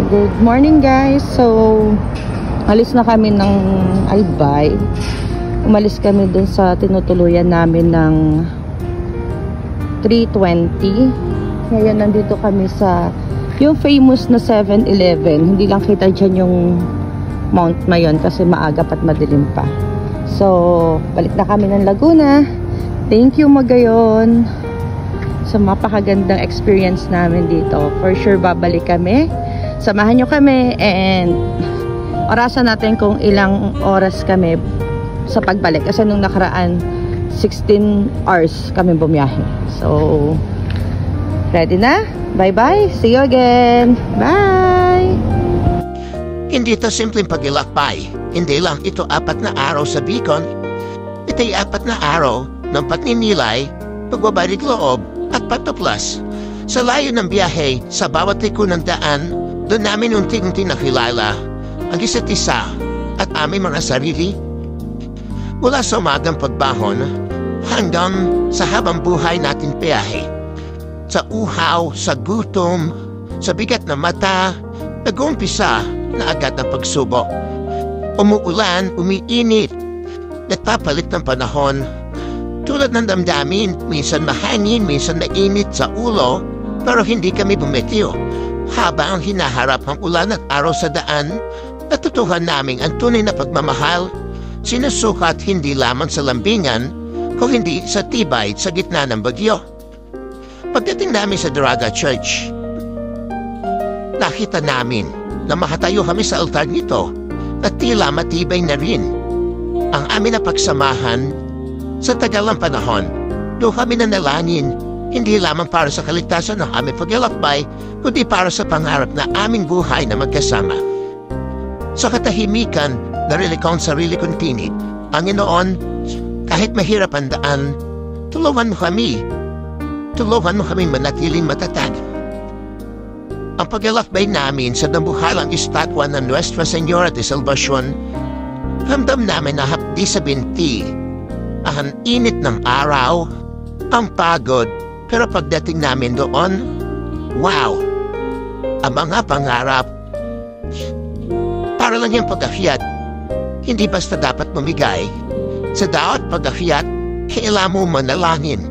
Good morning guys. So, alis na kami ng Albay. Umalis kami dun sa tinutuluyan namin ng 3:20. Ngayon nandito kami sa yung famous na 7-Eleven. Hindi lang kita dyan yung Mount Mayon kasi maaga pat madilim pa. So, balik na kami ng Laguna. Thank you Magayon sa mapakagandang experience namin dito. For sure babalik kami. Samahan nyo kami and orasan natin kung ilang oras kami sa pagbalik. Kasi nung nakaraan 16 hours kami bumiyahe. So, ready na? Bye-bye. See you again. Bye! Hindi ito simpleng pagilakbay. Hindi lang ito 4 na araw sa Bicol. Ito'y 4 na araw ng pagninilay, pagbabalik loob at patuklas. Sa layo ng biyahe, sa bawat liko ng daan, doon namin unti-unti nakilala ang isa't isa at aming mga sarili. Mula sa umagang pagbahon hanggang sa habang buhay natin biyahe. Sa uhaw, sa gutom, sa bigat na mata, nag-uumpisa na agad ang pagsubok. Umuulan, umiinit, nagpapalit ng panahon. Tulad ng damdamin, minsan mahangin, minsan mainit sa ulo, pero hindi kami bumitiyo. Habang hinaharap ang ulan at araw sa daan, natutuhan namin ang tunay na pagmamahal, sinusukat hindi lamang sa lambingan, kung hindi sa tibay sa gitna ng bagyo. Pagdating namin sa Daraga Church, nakita namin na makatayo kami sa altar nito at tila matibay na rin ang amin na pagsamahan sa tagal ng panahon. Doon kami nanalangin, hindi lamang para sa kaligtasan ng aming paglalakbay, kundi para sa pangarap na aming buhay na magkasama. Sa katahimikan, narili ko ang sarili kong tinig. Panginoon, kahit mahirap ang daan, tulungan mo kami. Tulungan mo kami manatiling matatag. Ang paglalakbay namin sa nabuhalang estatwa ng Nuestra Señora de Salvacion, ramdam namin na hapdi sa binti, ang init ng araw, ang pagod, pero pagdating namin doon, wow! Ang mga pangarap, para lang yung pag-akyat, hindi basta dapat mamigay. Sa dapat pag-akyat, kailangan mo manalangin.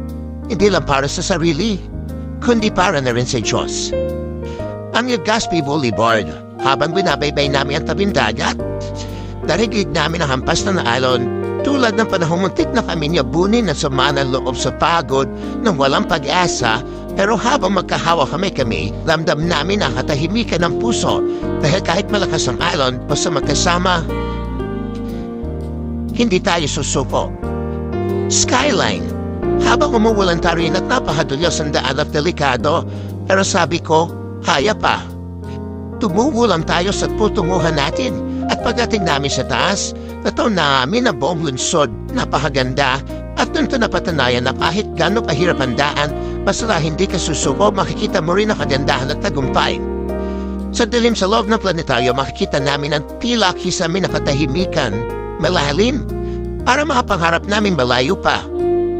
Hindi lang para sa sarili, kundi para na rin sa Diyos. Ang Legazpi Boulevard, habang binabaybay namin ang tabing dagat, narigig namin ang hampas na alon, tulad ng panahong muntik na kami niyabunin at sama ng loob sa pagod ng walang pag-asa, pero habang magkahawa kami, ramdam namin ang katahimikan ng puso dahil kahit malakas ang alon, basta magkasama, hindi tayo susuko. Skyline, habang umuulan tayo rin at napakadulas ang daan at delikado, pero sabi ko, kaya pa. Tumubo lang tayo sa putunguhan natin at pagdating namin sa taas, nataw namin ang buong lungsod, napakaganda at doon ito napatanayan na kahit gano'ng kahirap ang daan, basta hindi ka susuko, makikita mo rin ang kagandahan at tagumpay. Sa dilim sa loob ng planetaryo, makikita namin ang tila kisame na katahimikan, malalim, para makapangarap namin malayo pa.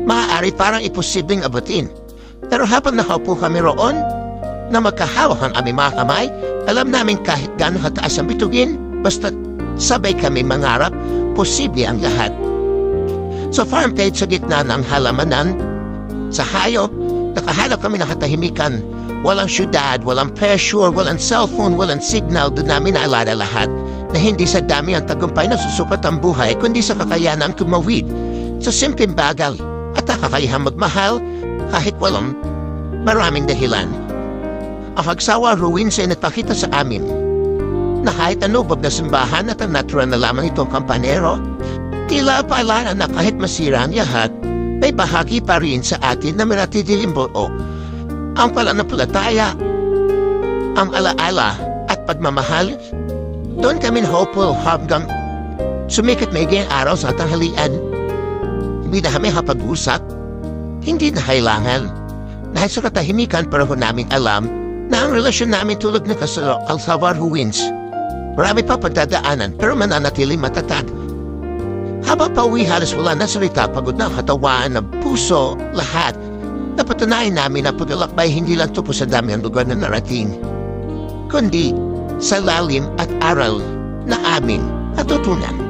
Maaari parang imposibleng abutin. Pero habang nakaupo kami roon, na magkahawak ang aming mga kamay, alam namin kahit gano'ng kataas ang bitugin, basta sabay kami mangarap, posible ang lahat. Sa farm plate sa gitna ng halamanan, sa hayop, nakahanap kami ng katahimikan. Walang syudad, walang pressure, walang cellphone, walang signal, doon namin naalala lahat na hindi sa dami ang tagumpay na susukat ang buhay, kundi sa kakayanang tumawid sa simpleng bagay at kakayahang magmahal kahit walang maraming dahilan. Ang Hagsawa Ruins ay nagpakita sa amin na kahit anubog na simbahan at ang natural na lamang itong kampanero, tila paalala na kahit masira ang lahat, may bahagi pa rin sa atin na manatiling buo. Ang pananampalataya, ang alaala at pagmamahal, doon kami hopeful hanggang sumikat maiging araw sa tanghalian. Hindi na kami kapag-usap, hindi na kailangan. Dahil sa katahimikan, pero namin alam na ang relasyon namin tulad ng Hagsawa Ruins. Marami pa pagdadaanan pero mananatiling matatag. Habang pauwi halos wala na salita, pagod na ang katawan, ng puso, lahat. Napatunayan namin na paglalakbay hindi lang tupos sa dami ang lugar na narating, kundi sa lalim at aral na aming natutunan.